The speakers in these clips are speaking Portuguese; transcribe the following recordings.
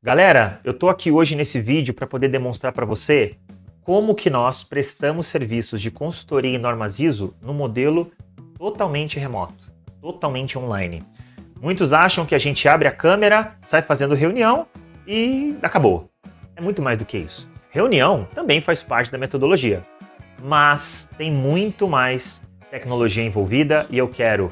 Galera, eu tô aqui hoje nesse vídeo para poder demonstrar para você como que nós prestamos serviços de consultoria em normas ISO no modelo totalmente remoto, totalmente online. Muitos acham que a gente abre a câmera, sai fazendo reunião e acabou. É muito mais do que isso. Reunião também faz parte da metodologia, mas tem muito mais tecnologia envolvida e eu quero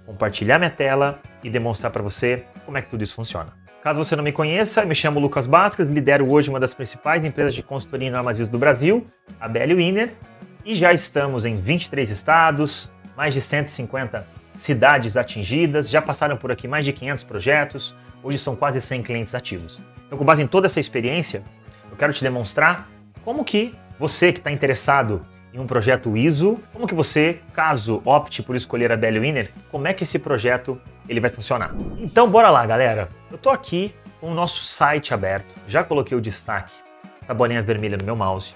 compartilhar minha tela e demonstrar para você como é que tudo isso funciona. Caso você não me conheça, eu me chamo Lucas Basques, lidero hoje uma das principais empresas de consultoria em normas ISO do Brasil, a BL Winner, e já estamos em 23 estados, mais de 150 cidades atingidas, já passaram por aqui mais de 500 projetos, hoje são quase 100 clientes ativos. Então, com base em toda essa experiência, eu quero te demonstrar como que você que está interessado em um projeto ISO, como que você, caso opte por escolher a BL Winner, como é que esse projeto ele vai funcionar. Então bora lá, galera. Eu tô aqui com o nosso site aberto, já coloquei o destaque, essa bolinha vermelha no meu mouse.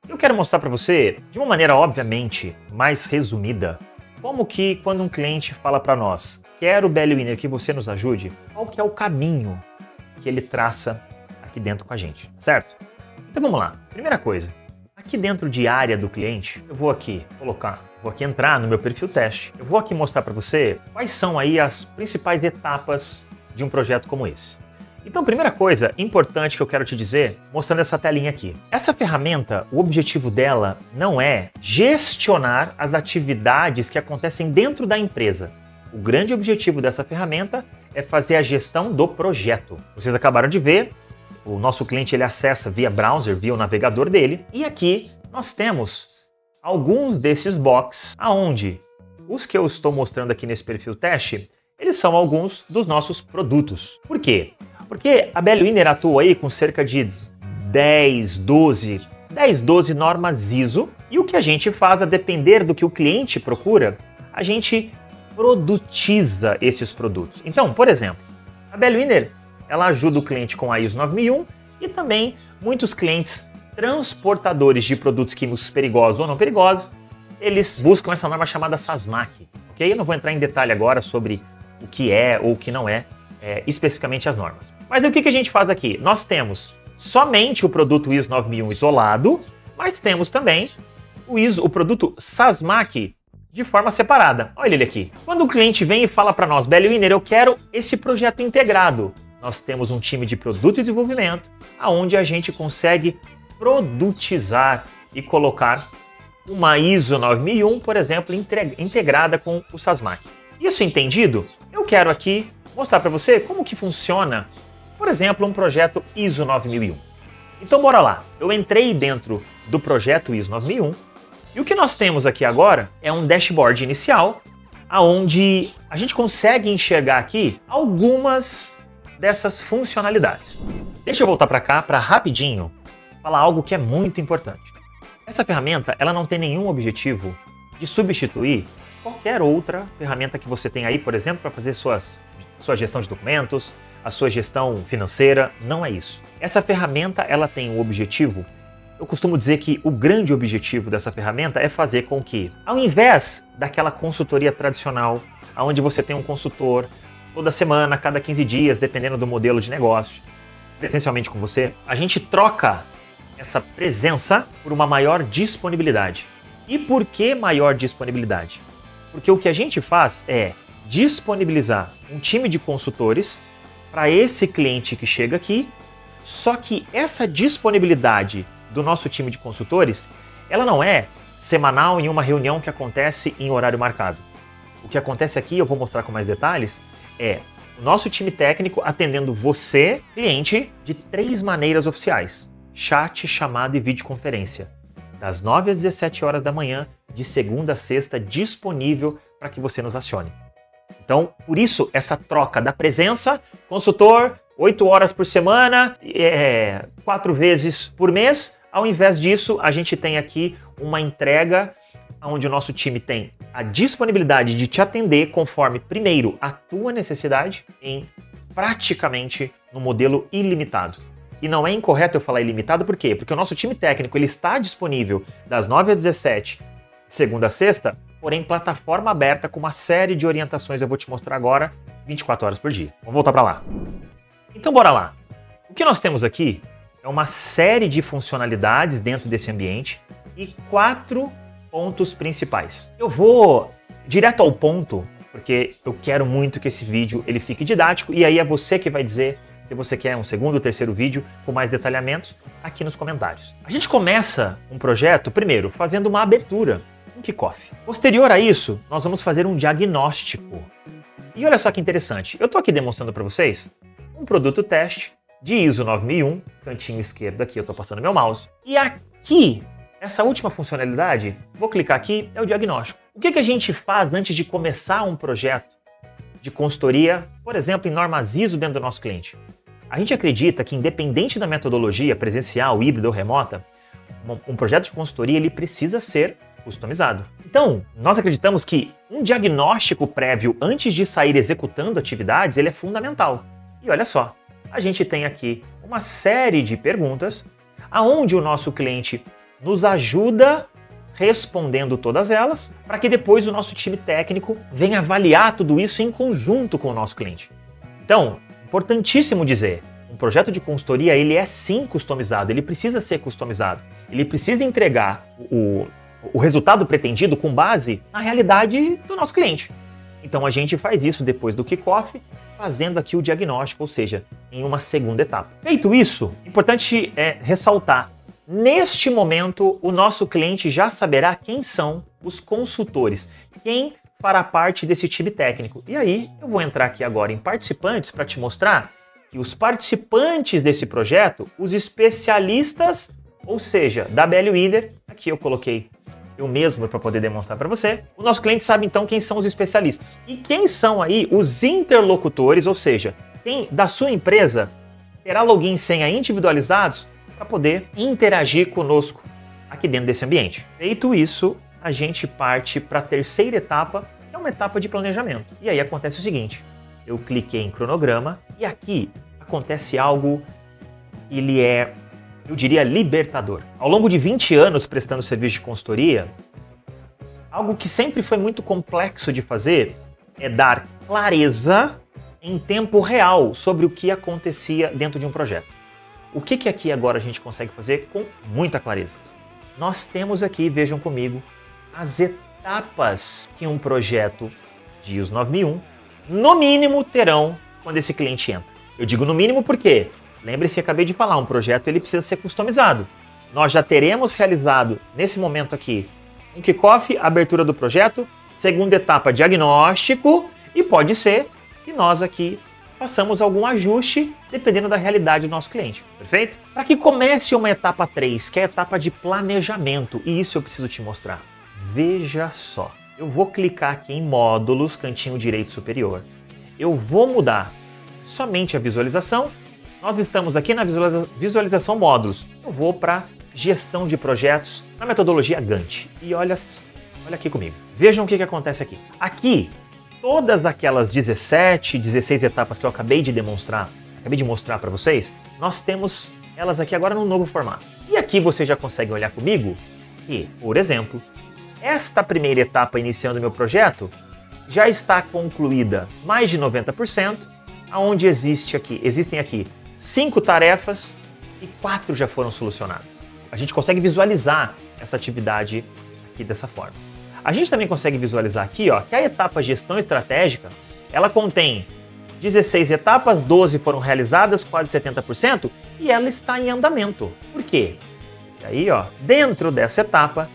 Eu quero mostrar para você, de uma maneira obviamente mais resumida, como que quando um cliente fala para nós, quero BL Winner que você nos ajude, qual que é o caminho que ele traça aqui dentro com a gente, certo? Então vamos lá. Primeira coisa, aqui dentro de área do cliente, eu vou aqui entrar no meu perfil teste. Eu vou aqui mostrar para você quais são aí as principais etapas de um projeto como esse. Então, primeira coisa importante que eu quero te dizer, mostrando essa telinha aqui. Essa ferramenta, o objetivo dela não é gestionar as atividades que acontecem dentro da empresa. O grande objetivo dessa ferramenta é fazer a gestão do projeto. Vocês acabaram de ver, o nosso cliente ele acessa via browser, via o navegador dele, e aqui nós temos alguns desses boxes, aonde os que eu estou mostrando aqui nesse perfil teste, eles são alguns dos nossos produtos. Por quê? Porque a BL Winner atua aí com cerca de 12 normas ISO, e o que a gente faz, a depender do que o cliente procura, a gente produtiza esses produtos. Então, por exemplo, a BL Winner ela ajuda o cliente com a ISO 9001 e também muitos clientes transportadores de produtos químicos perigosos ou não perigosos, eles buscam essa norma chamada SASMAC, ok? Eu não vou entrar em detalhe agora sobre o que é ou o que não é, especificamente as normas. Mas o que a gente faz aqui? Nós temos somente o produto ISO 9001 isolado, mas temos também o produto SASMAC de forma separada. Olha ele aqui. Quando o cliente vem e fala para nós, BL Winner, eu quero esse projeto integrado, nós temos um time de produto e desenvolvimento, onde a gente consegue produtizar e colocar uma ISO 9001, por exemplo, integrada com o SASMAC. Isso entendido? Eu quero aqui mostrar para você como que funciona, por exemplo, um projeto ISO 9001. Então bora lá. Eu entrei dentro do projeto ISO 9001 e o que nós temos aqui agora é um dashboard inicial, onde a gente consegue enxergar aqui algumas dessas funcionalidades. Deixa eu voltar para cá para rapidinho falar algo que é muito importante. Essa ferramenta ela não tem nenhum objetivo de substituir qualquer outra ferramenta que você tem aí, por exemplo, para fazer sua gestão de documentos, a sua gestão financeira. Não é isso. Essa ferramenta ela tem o objetivo, eu costumo dizer que o grande objetivo dessa ferramenta é fazer com que, ao invés daquela consultoria tradicional, onde você tem um consultor toda semana, cada 15 dias, dependendo do modelo de negócio, presencialmente com você, a gente troca essa presença por uma maior disponibilidade. E por que maior disponibilidade? Porque o que a gente faz é disponibilizar um time de consultores para esse cliente que chega aqui, só que essa disponibilidade do nosso time de consultores, ela não é semanal em uma reunião que acontece em horário marcado. O que acontece aqui, eu vou mostrar com mais detalhes, é o nosso time técnico atendendo você, cliente, de 3 maneiras oficiais: chat, chamada e videoconferência, das 9 às 17 horas da manhã, de segunda a sexta, disponível para que você nos acione. Então, por isso, essa troca da presença, consultor, 8 horas por semana, 4 vezes por mês. Ao invés disso, a gente tem aqui uma entrega onde o nosso time tem a disponibilidade de te atender conforme, primeiro, a tua necessidade, em praticamente no modelo ilimitado. E não é incorreto eu falar ilimitado, por quê? Porque o nosso time técnico ele está disponível das 9 às 17, de segunda a sexta, porém plataforma aberta com uma série de orientações, eu vou te mostrar agora, 24 horas por dia. Vamos voltar para lá. Então bora lá. O que nós temos aqui é uma série de funcionalidades dentro desse ambiente e 4 pontos principais. Eu vou direto ao ponto, porque eu quero muito que esse vídeo ele fique didático, e aí é você que vai dizer se você quer um segundo ou terceiro vídeo com mais detalhamentos aqui nos comentários. A gente começa um projeto, primeiro, fazendo uma abertura, um kickoff. Posterior a isso, nós vamos fazer um diagnóstico. E olha só que interessante, eu estou aqui demonstrando para vocês um produto teste de ISO 9001, cantinho esquerdo aqui eu estou passando meu mouse, e aqui, essa última funcionalidade, vou clicar aqui, é o diagnóstico. O que a gente faz antes de começar um projeto de consultoria, por exemplo, em normas ISO dentro do nosso cliente? A gente acredita que, independente da metodologia presencial, híbrida ou remota, um projeto de consultoria ele precisa ser customizado. Então, nós acreditamos que um diagnóstico prévio antes de sair executando atividades, ele é fundamental. E olha só, a gente tem aqui uma série de perguntas aonde o nosso cliente nos ajuda respondendo todas elas, para que depois o nosso time técnico venha avaliar tudo isso em conjunto com o nosso cliente. Então, importantíssimo dizer, um projeto de consultoria ele é sim customizado, ele precisa ser customizado, ele precisa entregar o resultado pretendido com base na realidade do nosso cliente. Então a gente faz isso depois do kickoff, fazendo aqui o diagnóstico, ou seja, em uma segunda etapa. Feito isso, importante é ressaltar, neste momento o nosso cliente já saberá quem são os consultores, quem fará parte desse time técnico. E aí eu vou entrar aqui agora em participantes para te mostrar que os participantes desse projeto, os especialistas, ou seja, da BL Winder, aqui eu coloquei eu mesmo para poder demonstrar para você, o nosso cliente sabe então quem são os especialistas. E quem são aí os interlocutores, ou seja, quem da sua empresa terá login e senha individualizados para poder interagir conosco aqui dentro desse ambiente. Feito isso, a gente parte para a terceira etapa, que é uma etapa de planejamento. E aí acontece o seguinte, eu cliquei em cronograma e aqui acontece algo, ele é, eu diria, libertador. Ao longo de 20 anos prestando serviço de consultoria, algo que sempre foi muito complexo de fazer é dar clareza em tempo real sobre o que acontecia dentro de um projeto. O que aqui agora a gente consegue fazer com muita clareza? Nós temos aqui, vejam comigo, as etapas que um projeto de ISO 9001, no mínimo, terão quando esse cliente entra. Eu digo no mínimo porque, lembre-se, acabei de falar, um projeto ele precisa ser customizado. Nós já teremos realizado, nesse momento aqui, um kickoff, abertura do projeto, segunda etapa, diagnóstico, e pode ser que nós aqui façamos algum ajuste dependendo da realidade do nosso cliente, perfeito? Para que comece uma etapa 3, que é a etapa de planejamento, e isso eu preciso te mostrar. Veja só, eu vou clicar aqui em módulos, cantinho direito superior, eu vou mudar somente a visualização, nós estamos aqui na visualização módulos, eu vou para gestão de projetos na metodologia Gantt, e olha aqui comigo, vejam o que acontece aqui. Aqui, todas aquelas 17, 16 etapas que eu acabei de mostrar para vocês, nós temos elas aqui agora num novo formato. E aqui você já consegue olhar comigo que, por exemplo, esta primeira etapa iniciando o meu projeto já está concluída mais de 90%, onde existem aqui 5 tarefas e 4 já foram solucionadas. A gente consegue visualizar essa atividade aqui dessa forma. A gente também consegue visualizar aqui, ó, que a etapa gestão estratégica, ela contém 16 etapas, 12 foram realizadas, quase 70%, e ela está em andamento. Por quê? E aí, ó, dentro dessa etapa,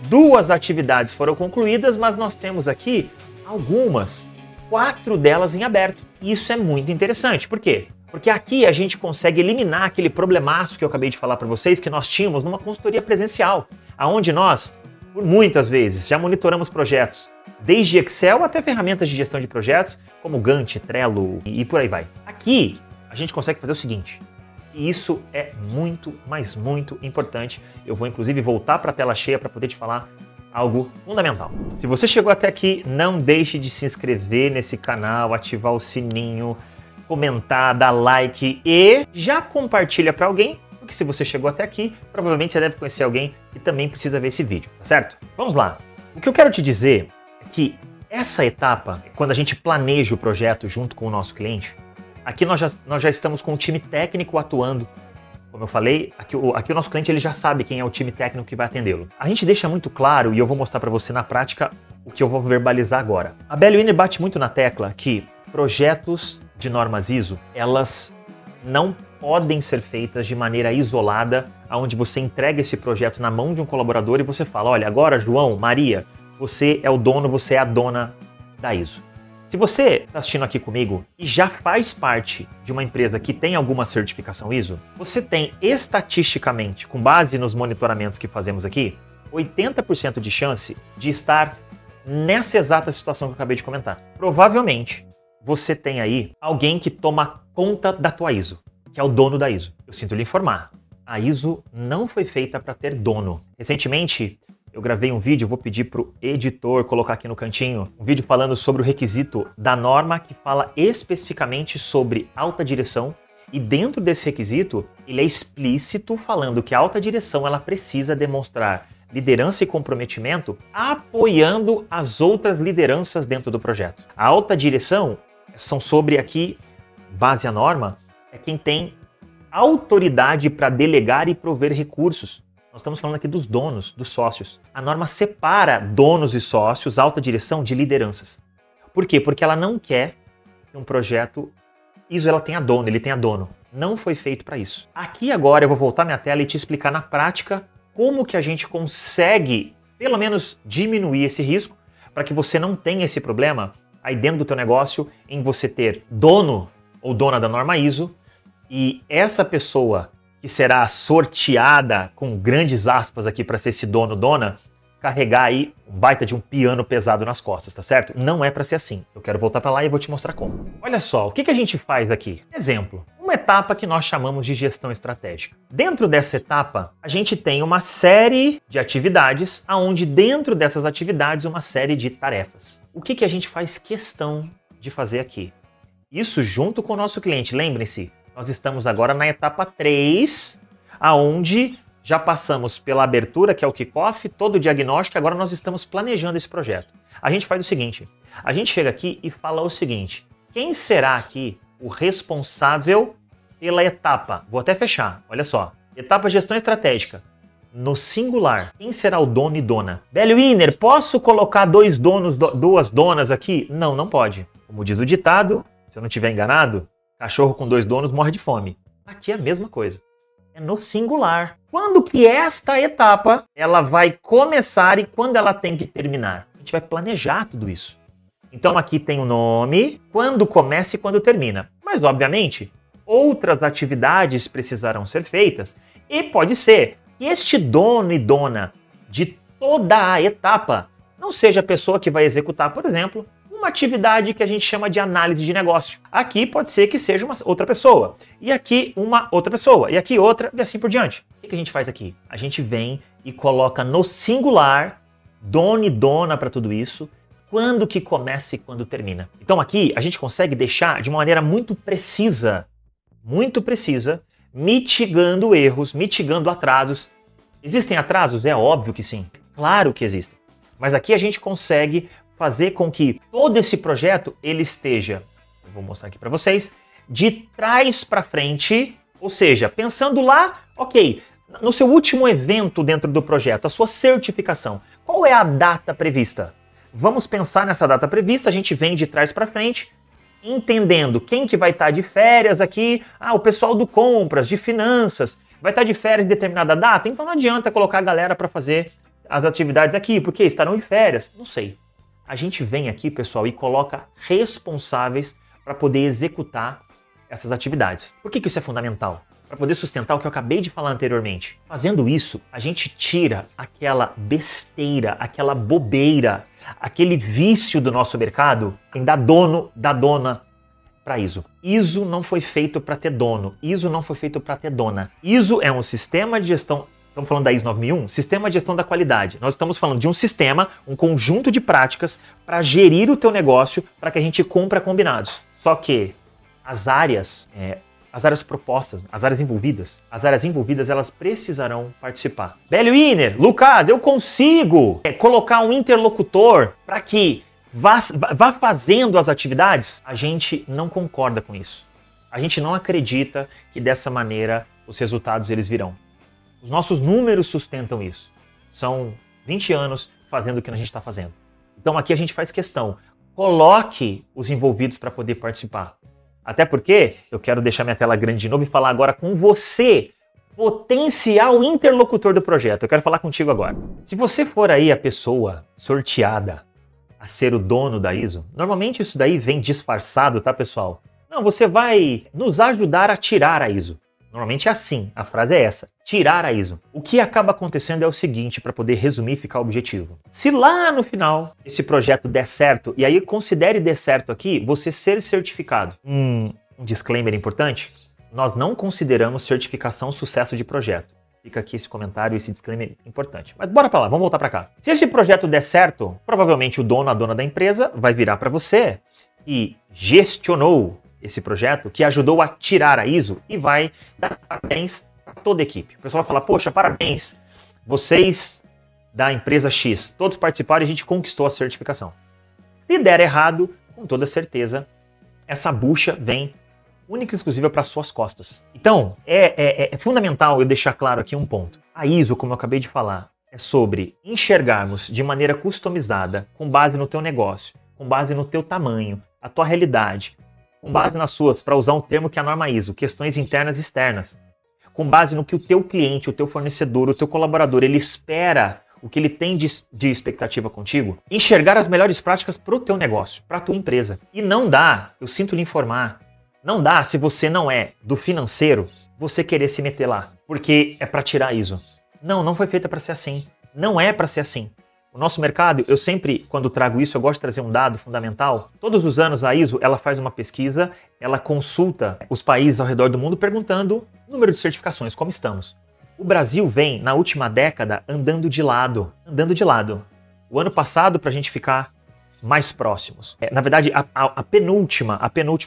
2 atividades foram concluídas, mas nós temos aqui algumas, 4 delas em aberto. E isso é muito interessante. Por quê? Porque aqui a gente consegue eliminar aquele problemaço que eu acabei de falar para vocês, que nós tínhamos numa consultoria presencial, aonde nós, por muitas vezes, já monitoramos projetos, desde Excel até ferramentas de gestão de projetos, como Gantt, Trello e por aí vai. Aqui, a gente consegue fazer o seguinte, e isso é muito, mas muito importante. Eu vou, inclusive, voltar para a tela cheia para poder te falar algo fundamental. Se você chegou até aqui, não deixe de se inscrever nesse canal, ativar o sininho, comentar, dar like e já compartilha para alguém, porque se você chegou até aqui, provavelmente você deve conhecer alguém que também precisa ver esse vídeo, tá certo? Vamos lá. O que eu quero te dizer é que essa etapa, quando a gente planeja o projeto junto com o nosso cliente, Aqui nós já estamos com o time técnico atuando. Como eu falei, aqui o nosso cliente ele já sabe quem é o time técnico que vai atendê-lo. A gente deixa muito claro, e eu vou mostrar para você na prática o que eu vou verbalizar agora. A Belle Winer bate muito na tecla que projetos de normas ISO, elas não podem ser feitas de maneira isolada, onde você entrega esse projeto na mão de um colaborador e você fala, olha, agora, João, Maria, você é o dono, você é a dona da ISO. Se você está assistindo aqui comigo e já faz parte de uma empresa que tem alguma certificação ISO, você tem estatisticamente, com base nos monitoramentos que fazemos aqui, 80% de chance de estar nessa exata situação que eu acabei de comentar. Provavelmente, você tem aí alguém que toma conta da tua ISO, que é o dono da ISO. Eu sinto lhe informar, a ISO não foi feita para ter dono. Recentemente, eu gravei um vídeo, vou pedir para o editor colocar aqui no cantinho, um vídeo falando sobre o requisito da norma que fala especificamente sobre alta direção e dentro desse requisito, ele é explícito falando que a alta direção ela precisa demonstrar liderança e comprometimento apoiando as outras lideranças dentro do projeto. A alta direção são sobre aqui, base a norma, é quem tem autoridade para delegar e prover recursos. Nós estamos falando aqui dos donos, dos sócios. A norma separa donos e sócios, alta direção, de lideranças. Por quê? Porque ela não quer que um projeto ISO ela tenha dono, ele tenha dono. Não foi feito para isso. Aqui agora eu vou voltar minha tela e te explicar na prática como que a gente consegue, pelo menos, diminuir esse risco para que você não tenha esse problema aí dentro do teu negócio em você ter dono ou dona da norma ISO e essa pessoa que será sorteada com grandes aspas aqui para ser esse dono, dona, carregar aí um baita de um piano pesado nas costas, tá certo? Não é para ser assim. Eu quero voltar para lá e vou te mostrar como. Olha só, o que a gente faz aqui? Exemplo, uma etapa que nós chamamos de gestão estratégica. Dentro dessa etapa, a gente tem uma série de atividades, onde dentro dessas atividades, uma série de tarefas. O que a gente faz questão de fazer aqui? Isso junto com o nosso cliente, lembrem-se, nós estamos agora na etapa 3, aonde já passamos pela abertura, que é o kickoff, todo o diagnóstico, agora nós estamos planejando esse projeto. A gente faz o seguinte, a gente chega aqui e fala o seguinte, quem será aqui o responsável pela etapa? Vou até fechar, olha só. Etapa gestão estratégica. No singular, quem será o dono e dona? Belle Winer, posso colocar dois donos, duas donas aqui? Não, não pode. Como diz o ditado, se eu não estiver enganado, cachorro com dois donos morre de fome. Aqui é a mesma coisa. É no singular. Quando que esta etapa ela vai começar e quando ela tem que terminar? A gente vai planejar tudo isso. Então aqui tem o nome, quando começa e quando termina. Mas obviamente, outras atividades precisarão ser feitas e pode ser que este dono e dona de toda a etapa não seja a pessoa que vai executar, por exemplo, uma atividade que a gente chama de análise de negócio. Aqui pode ser que seja uma outra pessoa, e aqui uma outra pessoa, e aqui outra, e assim por diante. O que a gente faz aqui? A gente vem e coloca no singular, dono e dona para tudo isso, quando que começa e quando termina. Então aqui a gente consegue deixar de uma maneira muito precisa, mitigando erros, mitigando atrasos. Existem atrasos? É óbvio que sim, claro que existem. Mas aqui a gente consegue fazer com que todo esse projeto ele esteja, eu vou mostrar aqui para vocês, de trás para frente, ou seja, pensando lá, ok, no seu último evento dentro do projeto, a sua certificação, qual é a data prevista? Vamos pensar nessa data prevista, a gente vem de trás para frente, entendendo quem que vai estar de férias aqui, o pessoal do compras, de finanças, vai estar de férias em determinada data, então não adianta colocar a galera para fazer as atividades aqui, porque estarão de férias, não sei. A gente vem aqui, pessoal, e coloca responsáveis para poder executar essas atividades. Por que isso é fundamental? Para poder sustentar o que eu acabei de falar anteriormente. Fazendo isso, a gente tira aquela besteira, aquela bobeira, aquele vício do nosso mercado em dar dono, da dona para ISO. ISO não foi feito para ter dono, ISO não foi feito para ter dona. ISO é um sistema de gestão. Estamos falando da ISO 9001, Sistema de Gestão da Qualidade. Nós estamos falando de um sistema, um conjunto de práticas para gerir o teu negócio para que a gente cumpra combinados. Só que as áreas propostas, as áreas envolvidas elas precisarão participar. Belle Winer, Lucas, eu consigo colocar um interlocutor para que vá fazendo as atividades? A gente não concorda com isso. A gente não acredita que dessa maneira os resultados eles virão. Os nossos números sustentam isso. São 20 anos fazendo o que a gente está fazendo. Então aqui a gente faz questão. Coloque os envolvidos para poder participar. Até porque eu quero deixar minha tela grande de novo e falar agora com você, potencial interlocutor do projeto. Eu quero falar contigo agora. Se você for aí a pessoa sorteada a ser o dono da ISO, normalmente isso daí vem disfarçado, tá, pessoal? Não, você vai nos ajudar a tirar a ISO. Normalmente é assim, a frase é essa, tirar a ISO. O que acaba acontecendo é o seguinte, para poder resumir e ficar objetivo. Se lá no final esse projeto der certo, e aí considere der certo aqui, você ser certificado. Um disclaimer importante, nós não consideramos certificação sucesso de projeto. Fica aqui esse comentário, esse disclaimer importante. Mas bora para lá, vamos voltar para cá. Se esse projeto der certo, provavelmente o dono, a dona da empresa vai virar para você e gestionou esse projeto, que ajudou a tirar a ISO e vai dar parabéns para toda a equipe. O pessoal vai falar, poxa, parabéns, vocês da empresa X, todos participaram e a gente conquistou a certificação. Se der errado, com toda certeza, essa bucha vem única e exclusiva para suas costas. Então, é fundamental eu deixar claro aqui um ponto. A ISO, como eu acabei de falar, é sobre enxergarmos de maneira customizada, com base no teu negócio, com base no teu tamanho, a tua realidade, com base nas suas, para usar um termo que é a norma ISO, questões internas e externas, com base no que o teu cliente, o teu fornecedor, o teu colaborador, ele espera, o que ele tem de expectativa contigo, enxergar as melhores práticas para o teu negócio, para a tua empresa. E não dá, eu sinto lhe informar, não dá, se você não é do financeiro, você querer se meter lá, porque é para tirar a ISO. Não, não foi feita para ser assim. Não é para ser assim. O nosso mercado, eu sempre, quando trago isso, eu gosto de trazer um dado fundamental. Todos os anos a ISO, ela faz uma pesquisa, ela consulta os países ao redor do mundo perguntando o número de certificações, como estamos. O Brasil vem, na última década, andando de lado. O ano passado, para a gente ficar mais próximos. Na verdade, a penúltima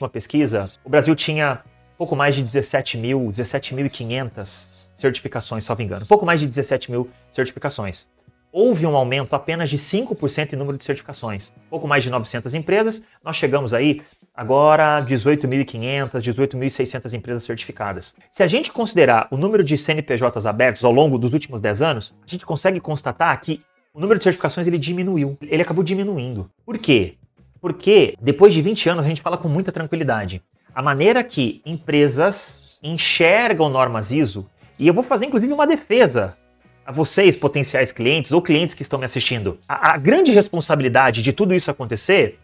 pesquisa, o Brasil tinha pouco mais de 17.500 certificações, salvo engano. Pouco mais de 17 mil certificações. Houve um aumento apenas de 5% em número de certificações. Pouco mais de 900 empresas, nós chegamos aí agora a 18.500, 18.600 empresas certificadas. Se a gente considerar o número de CNPJs abertos ao longo dos últimos 10 anos, a gente consegue constatar que o número de certificações ele diminuiu. Ele acabou diminuindo. Por quê? Porque depois de 20 anos a gente fala com muita tranquilidade. A maneira que empresas enxergam normas ISO, e eu vou fazer inclusive uma defesa a vocês, potenciais clientes ou clientes que estão me assistindo. A grande responsabilidade de tudo isso acontecer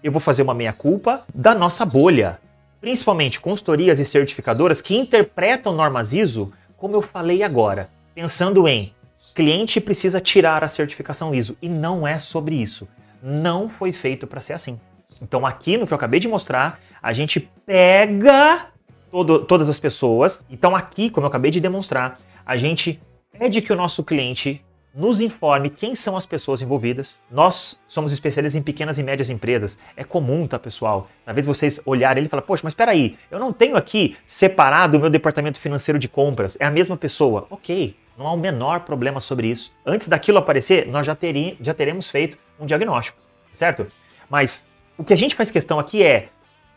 eu vou fazer uma meia-culpa da nossa bolha. Principalmente consultorias e certificadoras que interpretam normas ISO, como eu falei agora, pensando em cliente precisa tirar a certificação ISO. E não é sobre isso. Não foi feito para ser assim. Então aqui no que eu acabei de mostrar, a gente pega todas as pessoas. Então aqui, como eu acabei de demonstrar, a gente pede que o nosso cliente nos informe quem são as pessoas envolvidas. Nós somos especialistas em pequenas e médias empresas. É comum, tá, pessoal? Talvez vocês olharem e falar, poxa, mas espera aí, eu não tenho aqui separado o meu departamento financeiro de compras. É a mesma pessoa. Ok, não há o menor problema sobre isso. Antes daquilo aparecer, nós já teremos feito um diagnóstico, certo? Mas o que a gente faz questão aqui é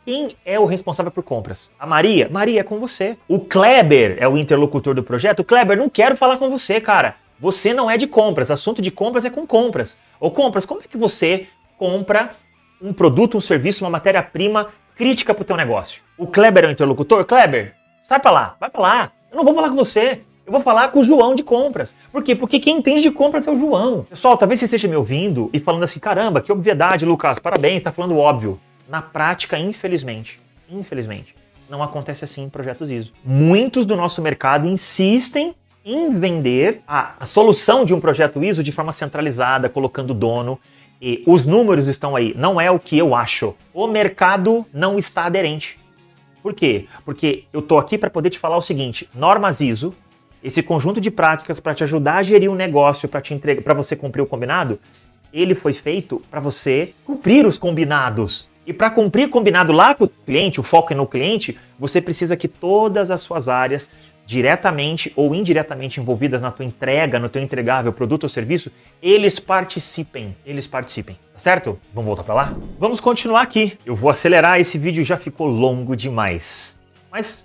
quem é o responsável por compras? A Maria? Maria, é com você. O Kleber é o interlocutor do projeto. Kleber, não quero falar com você, cara. Você não é de compras. Assunto de compras é com compras. Ô compras, como é que você compra um produto, um serviço, uma matéria-prima crítica para o teu negócio? O Kleber é o interlocutor? Kleber, sai para lá, vai para lá. Eu não vou falar com você. Eu vou falar com o João de compras. Por quê? Porque quem entende de compras é o João. Pessoal, talvez você esteja me ouvindo e falando assim, caramba, que obviedade, Lucas, parabéns, tá falando óbvio. Na prática, infelizmente, não acontece assim em projetos ISO. Muitos do nosso mercado insistem em vender a solução de um projeto ISO de forma centralizada, colocando dono, e os números estão aí. Não é o que eu acho. O mercado não está aderente. Por quê? Porque eu tô aqui para poder te falar o seguinte, normas ISO, esse conjunto de práticas para te ajudar a gerir um negócio, para você cumprir o combinado, ele foi feito para você cumprir os combinados. E para cumprir combinado lá com o cliente, o foco é no cliente, você precisa que todas as suas áreas diretamente ou indiretamente envolvidas na tua entrega, no teu entregável, produto ou serviço, eles participem, tá certo? Vamos voltar para lá? Vamos continuar aqui. Eu vou acelerar, esse vídeo já ficou longo demais. Mas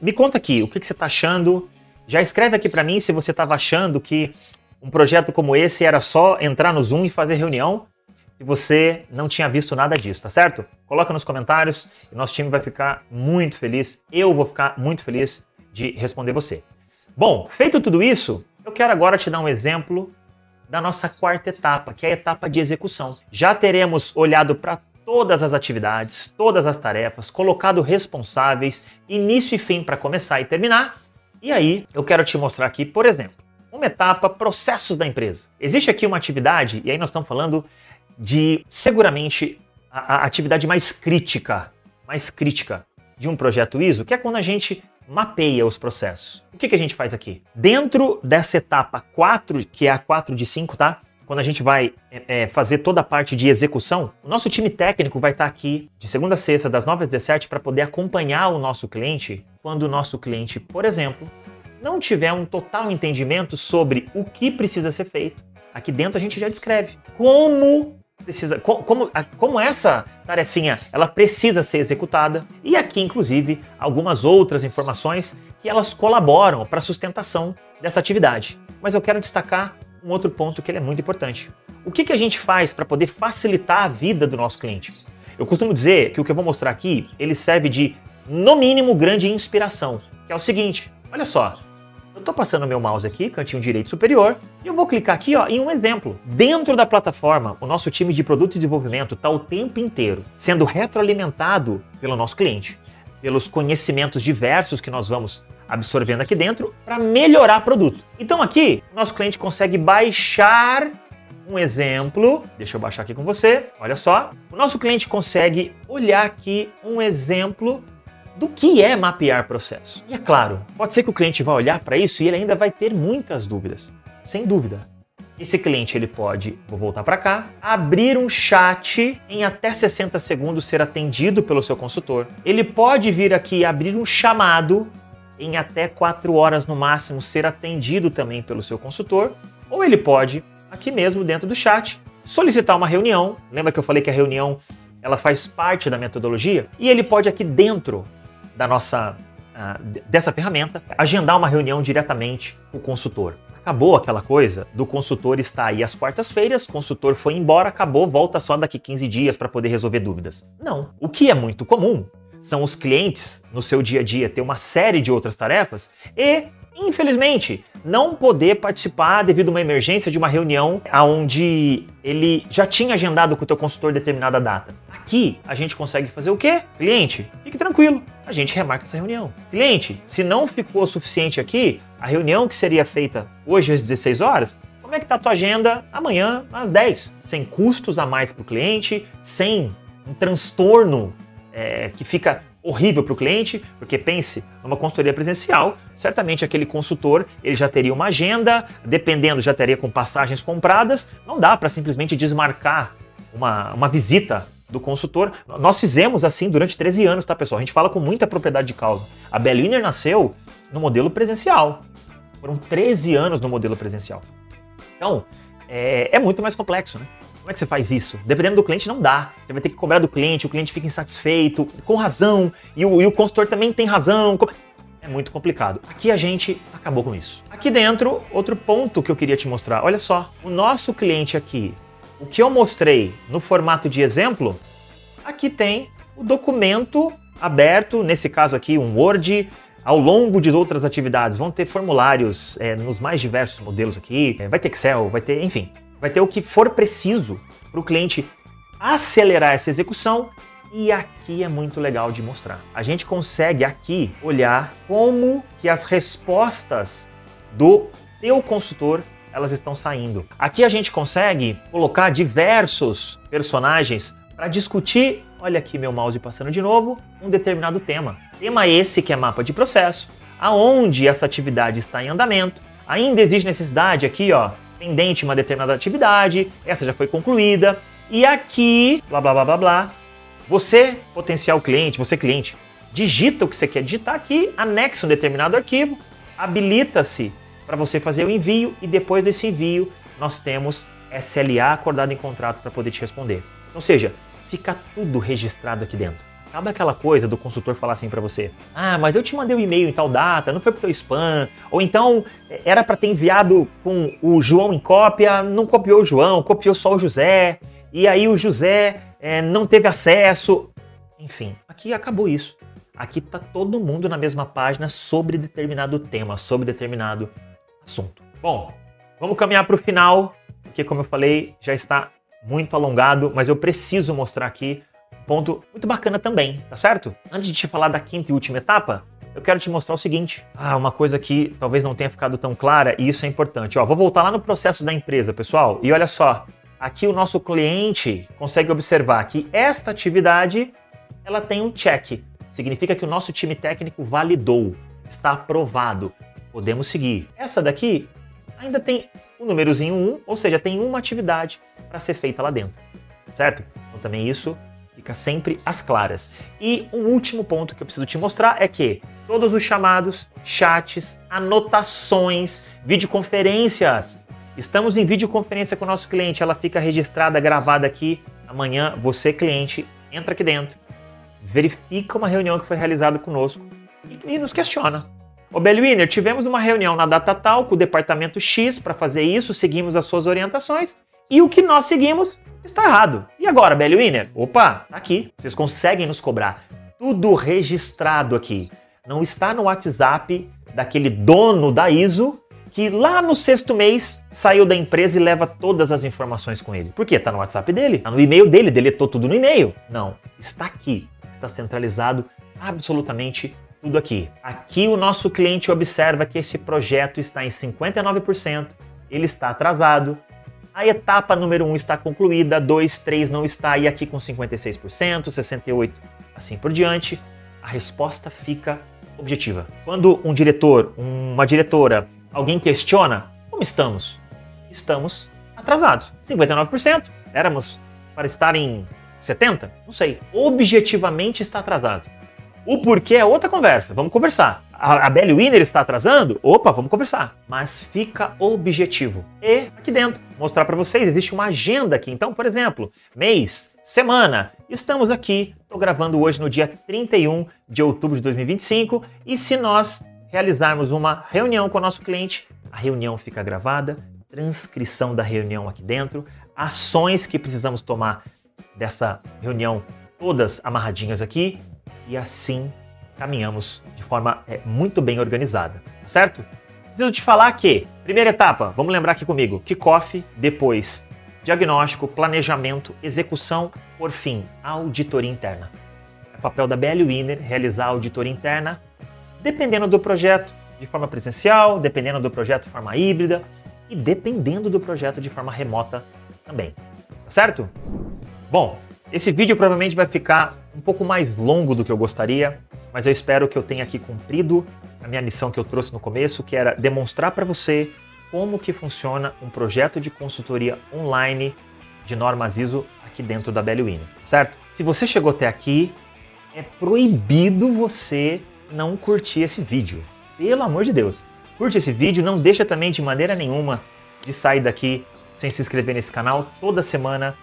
me conta aqui, o que você está achando? Já escreve aqui para mim se você estava achando que um projeto como esse era só entrar no Zoom e fazer reunião, e você não tinha visto nada disso, tá certo? Coloca nos comentários e nosso time vai ficar muito feliz, eu vou ficar muito feliz de responder você. Bom, feito tudo isso, eu quero agora te dar um exemplo da nossa quarta etapa, que é a etapa de execução. Já teremos olhado para todas as atividades, todas as tarefas, colocado responsáveis, início e fim para começar e terminar. E aí, eu quero te mostrar aqui, por exemplo, uma etapa, processos da empresa. Existe aqui uma atividade, e aí nós estamos falando de, seguramente, a atividade mais crítica de um projeto ISO, que é quando a gente mapeia os processos. O que a gente faz aqui? Dentro dessa etapa 4, que é a 4 de 5, tá? Quando a gente vai fazer toda a parte de execução, o nosso time técnico vai estar aqui de segunda a sexta, das 9 às 17, para poder acompanhar o nosso cliente quando o nosso cliente, por exemplo, não tiver um total entendimento sobre o que precisa ser feito. Aqui dentro a gente já descreve como essa tarefinha ela precisa ser executada, e aqui inclusive algumas outras informações que elas colaboram para a sustentação dessa atividade. Mas eu quero destacar um outro ponto que ele é muito importante. O que a gente faz para poder facilitar a vida do nosso cliente? Eu costumo dizer que o que eu vou mostrar aqui, ele serve de, no mínimo, grande inspiração, que é o seguinte, olha só, eu estou passando meu mouse aqui, cantinho direito superior, e eu vou clicar aqui em um exemplo. Dentro da plataforma, o nosso time de produto e desenvolvimento está o tempo inteiro sendo retroalimentado pelo nosso cliente, pelos conhecimentos diversos que nós vamos absorvendo aqui dentro para melhorar o produto. Então aqui, nosso cliente consegue baixar um exemplo, deixa eu baixar aqui com você, olha só, o nosso cliente consegue olhar aqui um exemplo do que é mapear processo. E é claro, pode ser que o cliente vá olhar para isso e ele ainda vai ter muitas dúvidas, sem dúvida. Esse cliente ele pode, vou voltar para cá, abrir um chat em até 60 segundos ser atendido pelo seu consultor. Ele pode vir aqui e abrir um chamado em até 4 horas no máximo ser atendido também pelo seu consultor, ou ele pode, aqui mesmo dentro do chat, solicitar uma reunião. Lembra que eu falei que a reunião ela faz parte da metodologia? E ele pode aqui dentro dessa ferramenta agendar uma reunião diretamente com o consultor. Acabou aquela coisa do consultor estar aí às quartas-feiras, consultor foi embora, acabou, volta só daqui 15 dias para poder resolver dúvidas. Não. O que é muito comum são os clientes, no seu dia a dia, ter uma série de outras tarefas e, infelizmente, não poder participar devido a uma emergência de uma reunião onde ele já tinha agendado com o teu consultor determinada data. Aqui, a gente consegue fazer o quê? Cliente, fique tranquilo, a gente remarca essa reunião. Cliente, se não ficou suficiente aqui, a reunião que seria feita hoje às 16 horas, como é que tá a tua agenda amanhã às 10? Sem custos a mais para o cliente, sem um transtorno que fica horrível para o cliente, porque pense, numa consultoria presencial, certamente aquele consultor ele já teria uma agenda, dependendo já teria com passagens compradas, não dá para simplesmente desmarcar uma visita do consultor. Nós fizemos assim durante 13 anos, tá pessoal? A gente fala com muita propriedade de causa. A Bellwinner nasceu no modelo presencial, foram 13 anos no modelo presencial. Então, é muito mais complexo, né? Como é que você faz isso? Dependendo do cliente, não dá. Você vai ter que cobrar do cliente, o cliente fica insatisfeito, com razão, e o consultor também tem razão. É muito complicado. Aqui a gente acabou com isso. Aqui dentro, outro ponto que eu queria te mostrar. Olha só, o nosso cliente aqui, o que eu mostrei no formato de exemplo, aqui tem o documento aberto, nesse caso aqui um Word. Ao longo de outras atividades vão ter formulários nos mais diversos modelos aqui, vai ter Excel, vai ter, enfim, vai ter o que for preciso para o cliente acelerar essa execução. E aqui é muito legal de mostrar. A gente consegue aqui olhar como que as respostas do teu consultor elas estão saindo. Aqui a gente consegue colocar diversos personagens para discutir, olha aqui meu mouse passando de novo, um determinado tema. Tema esse que é mapa de processo, aonde essa atividade está em andamento, ainda existe necessidade aqui, ó, pendente uma determinada atividade, essa já foi concluída, e aqui, blá blá blá blá blá, você, potencial cliente, você cliente, digita o que você quer digitar aqui, anexa um determinado arquivo, habilita-se para você fazer o envio e depois desse envio nós temos SLA acordado em contrato para poder te responder. Ou seja, fica tudo registrado aqui dentro. Acaba aquela coisa do consultor falar assim para você: ah, mas eu te mandei o e-mail em tal data, não foi pro teu spam, ou então era para ter enviado com o João em cópia, não copiou o João, copiou só o José, e aí o José não teve acesso. Enfim, aqui acabou isso. Aqui tá todo mundo na mesma página sobre determinado tema, sobre determinado assunto. Bom, vamos caminhar para o final, porque como eu falei, já está muito alongado, mas eu preciso mostrar aqui um ponto muito bacana também, tá certo? Antes de te falar da quinta e última etapa, eu quero te mostrar o seguinte. Uma coisa que talvez não tenha ficado tão clara, e isso é importante. Vou voltar lá no processo da empresa, pessoal, e olha só, aqui o nosso cliente consegue observar que esta atividade, ela tem um check. Significa que o nosso time técnico validou, está aprovado, podemos seguir. Essa daqui ainda tem o númerozinho 1, ou seja, tem uma atividade para ser feita lá dentro, certo? Então também isso fica sempre às claras. E um último ponto que eu preciso te mostrar é que todos os chamados, chats, anotações, videoconferências, estamos em videoconferência com o nosso cliente, ela fica registrada, gravada aqui. Amanhã você, cliente, entra aqui dentro, verifica uma reunião que foi realizada conosco e nos questiona. Ô Bellwinner, tivemos uma reunião na data tal com o departamento X para fazer isso, seguimos as suas orientações e o que nós seguimos está errado. E agora, Bellwinner? Opa, tá aqui. Vocês conseguem nos cobrar. Tudo registrado aqui. Não está no WhatsApp daquele dono da ISO que lá no 6º mês saiu da empresa e leva todas as informações com ele. Por quê? Tá no WhatsApp dele, tá no e-mail dele, deletou tudo no e-mail. Não, está aqui. Está centralizado absolutamente tudo aqui. Aqui o nosso cliente observa que esse projeto está em 59%, ele está atrasado, a etapa número 1 está concluída, 2, 3 não está, e aqui com 56%, 68%, assim por diante, a resposta fica objetiva. Quando um diretor, uma diretora, alguém questiona, como estamos? Estamos atrasados. 59%, éramos para estar em 70%? Não sei. Objetivamente está atrasado. O porquê é outra conversa, vamos conversar. A Bellwinner está atrasando? Opa, vamos conversar. Mas fica objetivo. E aqui dentro, mostrar para vocês, existe uma agenda aqui. Então, por exemplo, mês, semana, estamos aqui, estou gravando hoje no dia 31 de outubro de 2025, e se nós realizarmos uma reunião com o nosso cliente, a reunião fica gravada, transcrição da reunião aqui dentro, ações que precisamos tomar dessa reunião, todas amarradinhas aqui, e assim caminhamos de forma muito bem organizada, certo? Preciso te falar que, primeira etapa, vamos lembrar aqui comigo, kickoff, depois diagnóstico, planejamento, execução, por fim, auditoria interna. É papel da Bellwinner realizar a auditoria interna, dependendo do projeto de forma presencial, dependendo do projeto de forma híbrida e dependendo do projeto de forma remota também, tá certo? Bom, esse vídeo provavelmente vai ficar um pouco mais longo do que eu gostaria, mas eu espero que eu tenha aqui cumprido a minha missão que eu trouxe no começo, que era demonstrar para você como que funciona um projeto de consultoria online de normas ISO aqui dentro da Bellwinner, certo? Se você chegou até aqui, é proibido você não curtir esse vídeo. Pelo amor de Deus. Curte esse vídeo, não deixa também de maneira nenhuma de sair daqui sem se inscrever nesse canal. Toda semana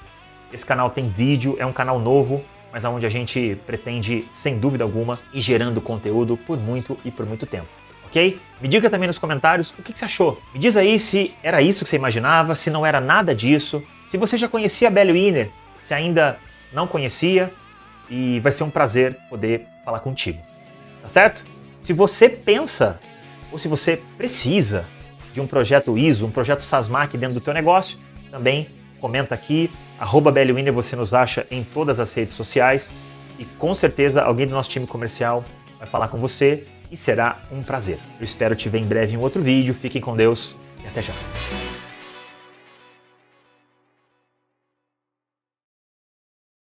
esse canal tem vídeo, é um canal novo, mas onde a gente pretende, sem dúvida alguma, ir gerando conteúdo por muito e por muito tempo, ok? Me diga também nos comentários o que você achou. Me diz aí se era isso que você imaginava, se não era nada disso, se você já conhecia a Bellwinner, se ainda não conhecia, e vai ser um prazer poder falar contigo, tá certo? Se você pensa, ou se você precisa de um projeto ISO, um projeto SASMAC dentro do teu negócio, também comenta aqui, @Bellwinner você nos acha em todas as redes sociais e com certeza alguém do nosso time comercial vai falar com você e será um prazer. Eu espero te ver em breve em outro vídeo, fiquem com Deus e até já.